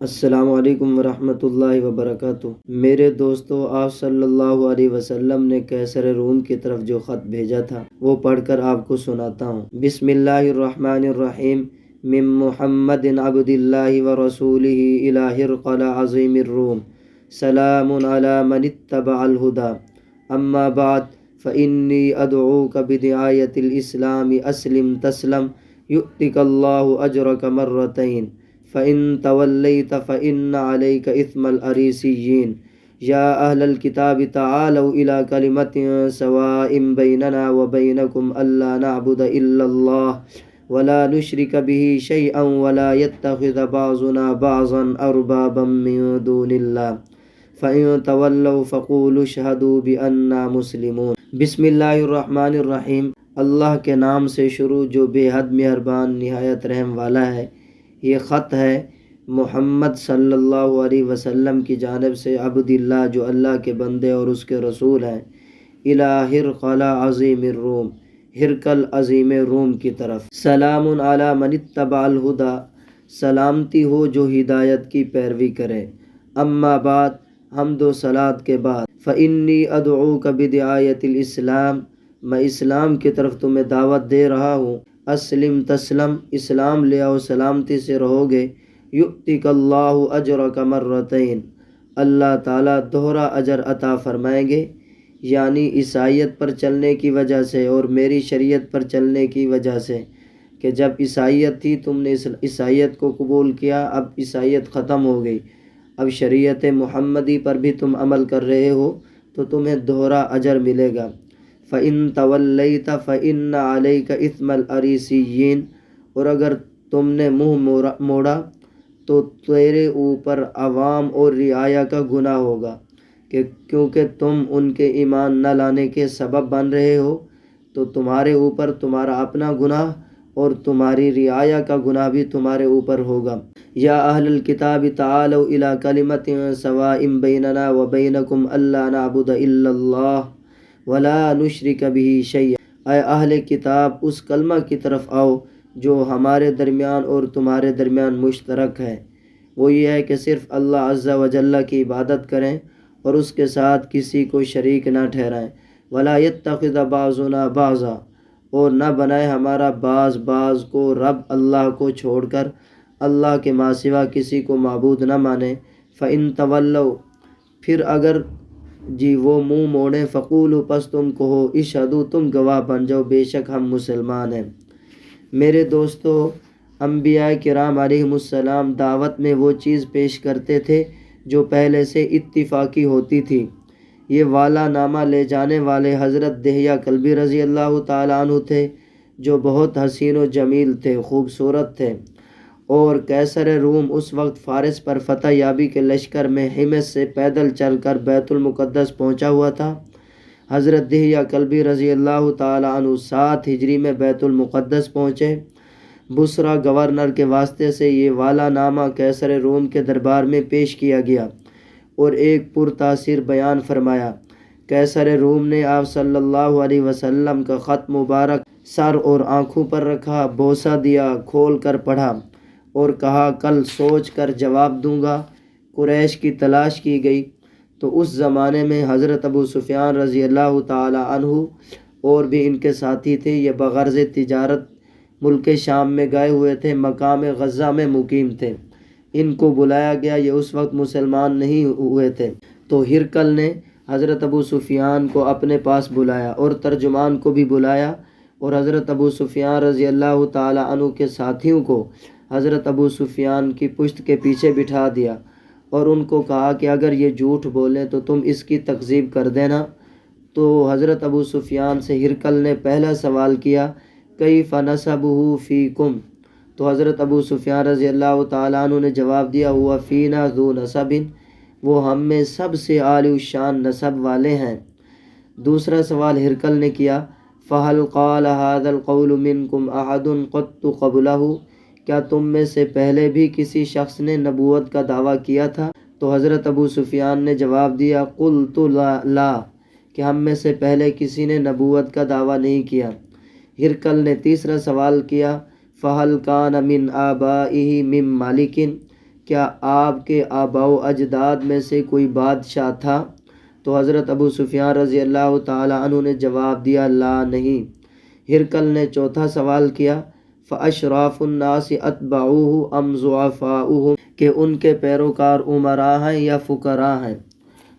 السلام علیکم ورحمۃ اللہ وبرکاتہ۔ میرے دوستو، آپ صلی اللہ علیہ وسلم نے قیصر روم کی طرف جو خط بھیجا تھا وہ پڑھ کر آپ کو سناتا ہوں۔ بسم اللہ الرحمن الرحیم۔ من محمد عبد اللہ ورسولہ الی ہرقل عظیم الروم، سلام علی من اتبع الہدی، اما بعد فانی ادعوک بدعایت الاسلام اسلم تسلم یؤتک اللہ اجرک مرتین، فإن توليت فإن عليك إثم الأريسيين، يا أهل الكتاب تعالوا إلى كلمة سواء بيننا وبينكم ألا نعبد إلا الله ولا نشرك به شيئا ولا يتخذ بعضنا بعضا أربابا من دون الله، فإن تولوا فقولوا اشهدوا بأننا مسلمون۔ بسم اللہ الرحمن الرحیم۔ اللہ کے نام سے شروع جو بے حد مہربان نہایت رحم والا ہے۔ یہ خط ہے محمد صلی اللہ علیہ وسلم کی جانب سے عبد اللہ جو اللہ کے بندے اور اس کے رسول ہیں، الی ہرقل عظیم الروم، ہرقل عظیم روم کی طرف۔ سلام علی من اتبع الہدی، سلامتی ہو جو ہدایت کی پیروی کرے۔ اما بعد، حمد و صلات کے بعد، فانی ادعوک بدعایت الاسلام، میں اسلام کی طرف تمہیں دعوت دے رہا ہوں۔ اسلم تسلم، اسلام لے آؤ سلامتی سے رہو گے۔ یؤتک اللہ اجرک مرتین، اللہ تعالیٰ دوہرا اجر عطا فرمائیں گے، یعنی عیسائیت پر چلنے کی وجہ سے اور میری شریعت پر چلنے کی وجہ سے، کہ جب عیسائیت تھی تم نے عیسائیت کو قبول کیا، اب عیسائیت ختم ہو گئی، اب شریعت محمدی پر بھی تم عمل کر رہے ہو تو تمہیں دوہرا اجر ملے گا۔ فَإِن تَوَلَّيْتَ فَإِنَّ عَلَيْكَ إِثْمَ الْأَرِيسِيِّينَ، اور اگر تم نے منہ موڑا تو تیرے اوپر عوام اور رعایا کا گناہ ہوگا، کہ کیونکہ تم ان کے ایمان نہ لانے کے سبب بن رہے ہو تو تمہارے اوپر تمہارا اپنا گناہ اور تمہاری رعایا کا گناہ بھی تمہارے اوپر ہوگا۔ یا اہل الکتاب تعالوا الی کلمۃ سواء بیننا وبینکم الا نعبد الا اللہ ولا نشرک به شیئا، اے اہل کتاب اس کلمہ کی طرف آؤ جو ہمارے درمیان اور تمہارے درمیان مشترک ہے، وہ یہ ہے کہ صرف اللہ عز و جل کی عبادت کریں اور اس کے ساتھ کسی کو شریک نہ ٹھہرائیں۔ ولا يتخذ بعضنا بعضا، اور نہ بنائے ہمارا بعض کو رب اللہ کو چھوڑ کر اللہ کے ماں سوا کسی کو معبود نہ مانے۔ فإن تولوا، پھر اگر وہ منہ موڑیں، فقولوا، پس تم کہو، اشہدوا، تم گواہ بن جاؤ، بے شک ہم مسلمان ہیں۔ میرے دوستو، انبیاء کرام علیہم السلام دعوت میں وہ چیز پیش کرتے تھے جو پہلے سے اتفاقی ہوتی تھی۔ یہ والا نامہ لے جانے والے حضرت دہیہ کلبی رضی اللہ تعالیٰ عنہ تھے، جو بہت حسین و جمیل تھے، خوبصورت تھے، اور قیصر روم اس وقت فارس پر فتح یابی کے لشکر میں حمص سے پیدل چل کر بیت المقدس پہنچا ہوا تھا۔ حضرت دہیہ کلبی رضی اللہ تعالیٰ عنہ 7 ہجری میں بیت المقدس پہنچے۔ بصرہ گورنر کے واسطے سے یہ والا نامہ قیصر روم کے دربار میں پیش کیا گیا اور ایک پرتاثیر بیان فرمایا۔ قیصر روم نے آپ صلی اللہ علیہ وسلم کا خط مبارک سر اور آنکھوں پر رکھا، بوسہ دیا، کھول کر پڑھا اور کہا کل سوچ کر جواب دوں گا۔ قریش کی تلاش کی گئی تو اس زمانے میں حضرت ابو سفیان رضی اللہ تعالی عنہ اور بھی ان کے ساتھی تھے، یہ بغرض تجارت ملک شام میں گئے ہوئے تھے، مقام غزہ میں مقیم تھے۔ ان کو بلایا گیا، یہ اس وقت مسلمان نہیں ہوئے تھے، تو ہرقل نے حضرت ابو سفیان کو اپنے پاس بلایا اور ترجمان کو بھی بلایا، اور حضرت ابو سفیان رضی اللہ تعالی عنہ کے ساتھیوں کو حضرت ابو سفیان کی پشت کے پیچھے بٹھا دیا اور ان کو کہا کہ اگر یہ جھوٹ بولیں تو تم اس کی تکذیب کر دینا۔ تو حضرت ابو سفیان سے ہرقل نے پہلا سوال کیا، کیف نسبہ فیکم؟ تو حضرت ابو سفیان رضی اللہ تعالیٰ عنہ نے جواب دیا، ہوا فینا ذو نسب، وہ ہم میں سب سے عالی الشان نسب والے ہیں۔ دوسرا سوال ہرقل نے کیا، فہل قال ھذا القول منکم احد قط قبلہ، کیا تم میں سے پہلے بھی کسی شخص نے نبوت کا دعویٰ کیا تھا؟ تو حضرت ابو سفیان نے جواب دیا، قلت لا، کہ ہم میں سے پہلے کسی نے نبوت کا دعویٰ نہیں کیا۔ ہرقل نے تیسرا سوال کیا، فہل کان من آبائہ من مالک، کیا آپ کے آباء و اجداد میں سے کوئی بادشاہ تھا؟ تو حضرت ابو سفیان رضی اللہ تعالی عنہ نے جواب دیا لا نہیں۔ ہرقل نے چوتھا سوال کیا فاشراف الناس اتبعوہ ام ضعفاؤہم، کہ ان کے پیروکار امراء ہیں یا فقراء ہیں؟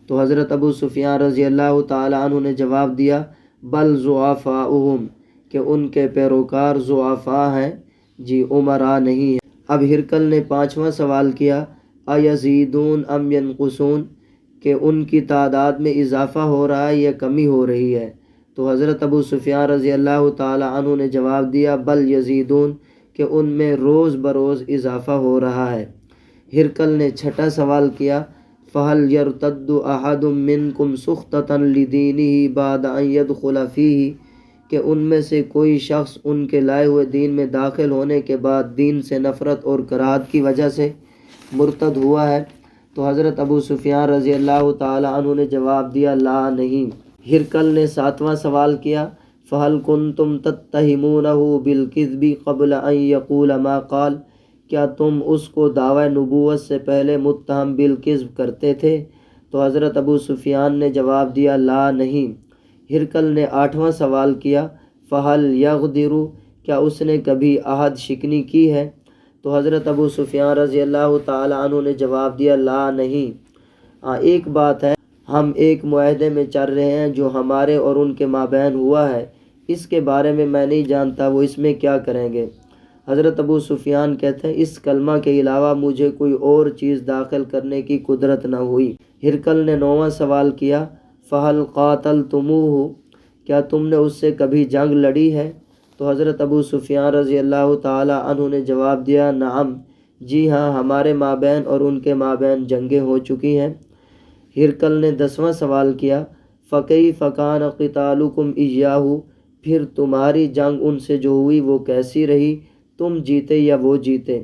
تو حضرت ابو سفیان رضی اللہ تعالی عنہ نے جواب دیا بل ضعفاؤہم، کہ ان کے پیروکار ضعفاء ہیں، جی امراء نہیں ہیں۔ اب ہرقل نے پانچواں سوال کیا ایزیدون ام ینقصون، کہ ان کی تعداد میں اضافہ ہو رہا ہے یا کمی ہو رہی ہے؟ تو حضرت ابو سفیان رضی اللہ تعالی عنہ نے جواب دیا بل یزیدون، کہ ان میں روز بروز اضافہ ہو رہا ہے۔ ہرقل نے چھٹا سوال کیا فہل یرتد احد منکم سخطۃ لدینہ بعد ان یدخل فیہ، کہ ان میں سے کوئی شخص ان کے لائے ہوئے دین میں داخل ہونے کے بعد دین سے نفرت اور کراہت کی وجہ سے مرتد ہوا ہے؟ تو حضرت ابو سفیان رضی اللہ تعالی عنہ نے جواب دیا لا نہیں۔ ہرقل نے ساتواں سوال کیا فہل کنتم تتہمونہ بالکذب قبل ان یقول ما قال، کیا تم اس کو دعوی نبوت سے پہلے متہم بالکذب کرتے تھے؟ تو حضرت ابو سفیان نے جواب دیا لا نہیں۔ ہرقل نے آٹھواں سوال کیا فہل یغدر، کیا اس نے کبھی عہد شکنی کی ہے؟ تو حضرت ابو سفیان رضی اللہ تعالی عنہ نے جواب دیا لا نہیں۔ ایک بات ہے، ہم ایک معاہدے میں چل رہے ہیں جو ہمارے اور ان کے مابین ہوا ہے، اس کے بارے میں نہیں جانتا وہ اس میں کیا کریں گے۔ حضرت ابو سفیان کہتے ہیں اس کلمہ کے علاوہ مجھے کوئی اور چیز داخل کرنے کی قدرت نہ ہوئی۔ ہرقل نے نوواں سوال کیا فہل قاتلتموہ، کیا تم نے اس سے کبھی جنگ لڑی ہے؟ تو حضرت ابو سفیان رضی اللہ تعالی عنہ نے جواب دیا نعم، جی ہاں، ہمارے مابین اور ان کے مابین جنگیں ہو چکی ہیں۔ ہرقل نے 10واں سوال کیا فکیف کان قتالکم ایاہ، پھر تمہاری جنگ ان سے جو ہوئی وہ کیسی رہی، تم جیتے یا وہ جیتے؟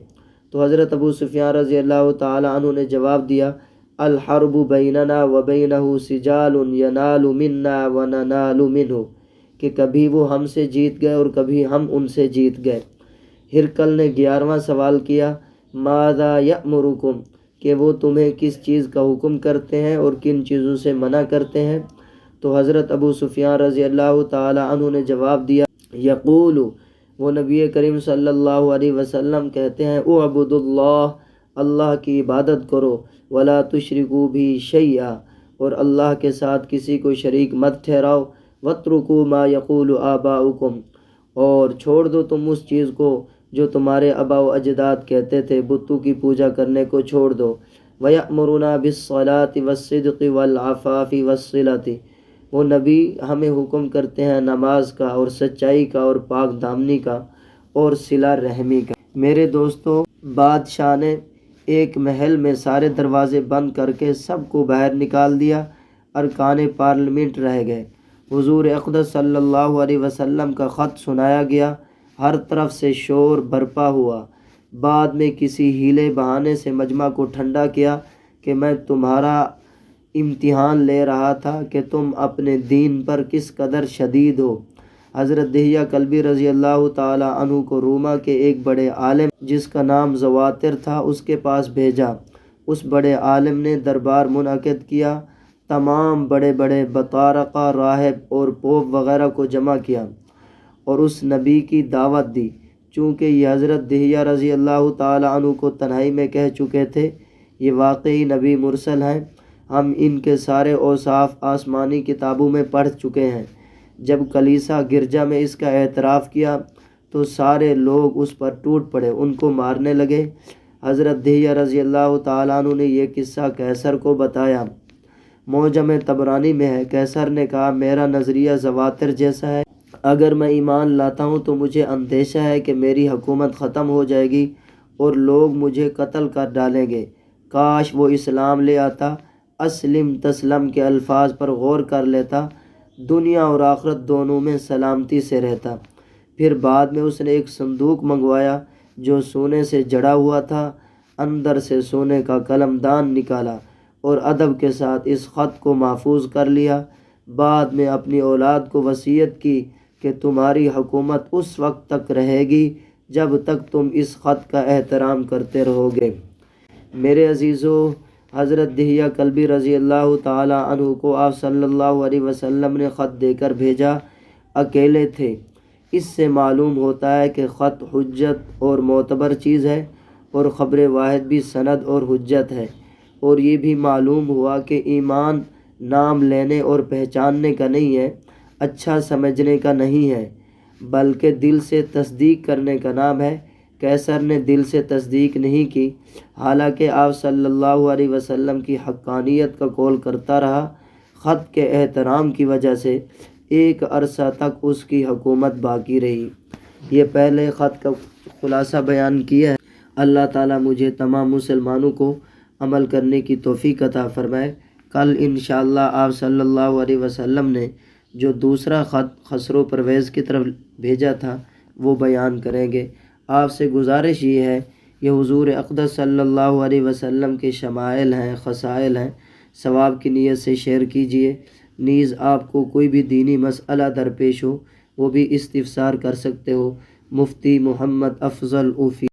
تو حضرت ابو سفیان رضی اللہ تعالی عنہ نے جواب دیا الحرب بیننا و بینہ سجال ینال منا و ننال منہ، کہ کبھی وہ ہم سے جیت گئے اور کبھی ہم ان سے جیت گئے۔ ہرقل نے 11واں سوال کیا ماذا یأمرکم، کہ وہ تمہیں کس چیز کا حکم کرتے ہیں اور کن چیزوں سے منع کرتے ہیں؟ تو حضرت ابو سفیان رضی اللہ تعالی عنہ نے جواب دیا یقول، وہ نبی کریم صلی اللہ علیہ وسلم کہتے ہیں اعبدوا اللہ، اللہ کی عبادت کرو، ولا تشرکوا بھی شیئا، اور اللہ کے ساتھ کسی کو شریک مت ٹھہراؤ، واترکوا ما یقول آباؤکم، اور چھوڑ دو تم اس چیز کو جو تمہارے آباء و اجداد کہتے تھے، بتوں کی پوجا کرنے کو چھوڑ دو۔ وَيَأْمُرُنَا بِالصَّلَاةِ وَالصِّدْقِ وَالْعَفَافِ وَالصِّلَةِ، وہ نبی ہمیں حکم کرتے ہیں نماز کا اور سچائی کا اور پاک دامنی کا اور صلہ رحمی کا۔ میرے دوستو، بادشاہ نے ایک محل میں سارے دروازے بند کر کے سب کو باہر نکال دیا، ارکان پارلیمنٹ رہ گئے۔ حضور اقدس صلی اللہ علیہ وسلم کا خط سنایا گیا، ہر طرف سے شور برپا ہوا۔ بعد میں کسی ہیلے بہانے سے مجمع کو ٹھنڈا کیا کہ میں تمہارا امتحان لے رہا تھا کہ تم اپنے دین پر کس قدر شدید ہو۔ حضرت دہیہ کلبی رضی اللہ تعالی عنہ کو روما کے ایک بڑے عالم جس کا نام زواتر تھا اس کے پاس بھیجا۔ اس بڑے عالم نے دربار منعقد کیا، تمام بڑے بڑے بطارقہ، راہب اور پوپ وغیرہ کو جمع کیا اور اس نبی کی دعوت دی۔ چونکہ یہ حضرت دہیہ رضی اللہ تعالی عنہ کو تنہائی میں کہہ چکے تھے یہ واقعی نبی مرسل ہیں، ہم ان کے سارے اوصاف آسمانی کتابوں میں پڑھ چکے ہیں۔ جب کلیسا گرجا میں اس کا اعتراف کیا تو سارے لوگ اس پر ٹوٹ پڑے، ان کو مارنے لگے۔ حضرت دہیہ رضی اللہ تعالیٰ عنہ نے یہ قصہ قیصر کو بتایا۔ معجم طبرانی میں ہے، قیصر نے کہا میرا نظریہ زواتر جیسا ہے، اگر میں ایمان لاتا ہوں تو مجھے اندیشہ ہے کہ میری حکومت ختم ہو جائے گی اور لوگ مجھے قتل کر ڈالیں گے۔ کاش وہ اسلام لے آتا، اسلم تسلم کے الفاظ پر غور کر لیتا، دنیا اور آخرت دونوں میں سلامتی سے رہتا۔ پھر بعد میں اس نے ایک صندوق منگوایا جو سونے سے جڑا ہوا تھا، اندر سے سونے کا قلم دان نکالا اور ادب کے ساتھ اس خط کو محفوظ کر لیا۔ بعد میں اپنی اولاد کو وصیت کی کہ تمہاری حکومت اس وقت تک رہے گی جب تک تم اس خط کا احترام کرتے رہو گے۔ میرے عزیزو، حضرت دہیہ کلبی رضی اللہ تعالی عنہ کو آپ صلی اللہ علیہ وسلم نے خط دے کر بھیجا، اکیلے تھے۔ اس سے معلوم ہوتا ہے کہ خط حجت اور معتبر چیز ہے، اور خبر واحد بھی سند اور حجت ہے۔ اور یہ بھی معلوم ہوا کہ ایمان نام لینے اور پہچاننے کا نہیں ہے، اچھا سمجھنے کا نہیں ہے، بلکہ دل سے تصدیق کرنے کا نام ہے۔ قیصر نے دل سے تصدیق نہیں کی، حالانکہ آپ صلی اللہ علیہ وسلم کی حقانیت کا قول کرتا رہا۔ خط کے احترام کی وجہ سے ایک عرصہ تک اس کی حکومت باقی رہی۔ یہ پہلے خط کا خلاصہ بیان کیا ہے۔ اللہ تعالیٰ مجھے تمام مسلمانوں کو عمل کرنے کی توفیق عطا فرمائے۔ کل انشاءاللہ آپ صلی اللہ علیہ وسلم نے جو دوسرا خط خسرو پرویز کی طرف بھیجا تھا وہ بیان کریں گے۔ آپ سے گزارش یہ ہے، یہ حضور اقدس صلی اللہ علیہ وسلم کے شمائل ہیں، خصائل ہیں، ثواب کی نیت سے شیئر کیجئے۔ نیز آپ کو کوئی بھی دینی مسئلہ درپیش ہو وہ بھی استفسار کر سکتے ہو۔ مفتی محمد افضل اوفی۔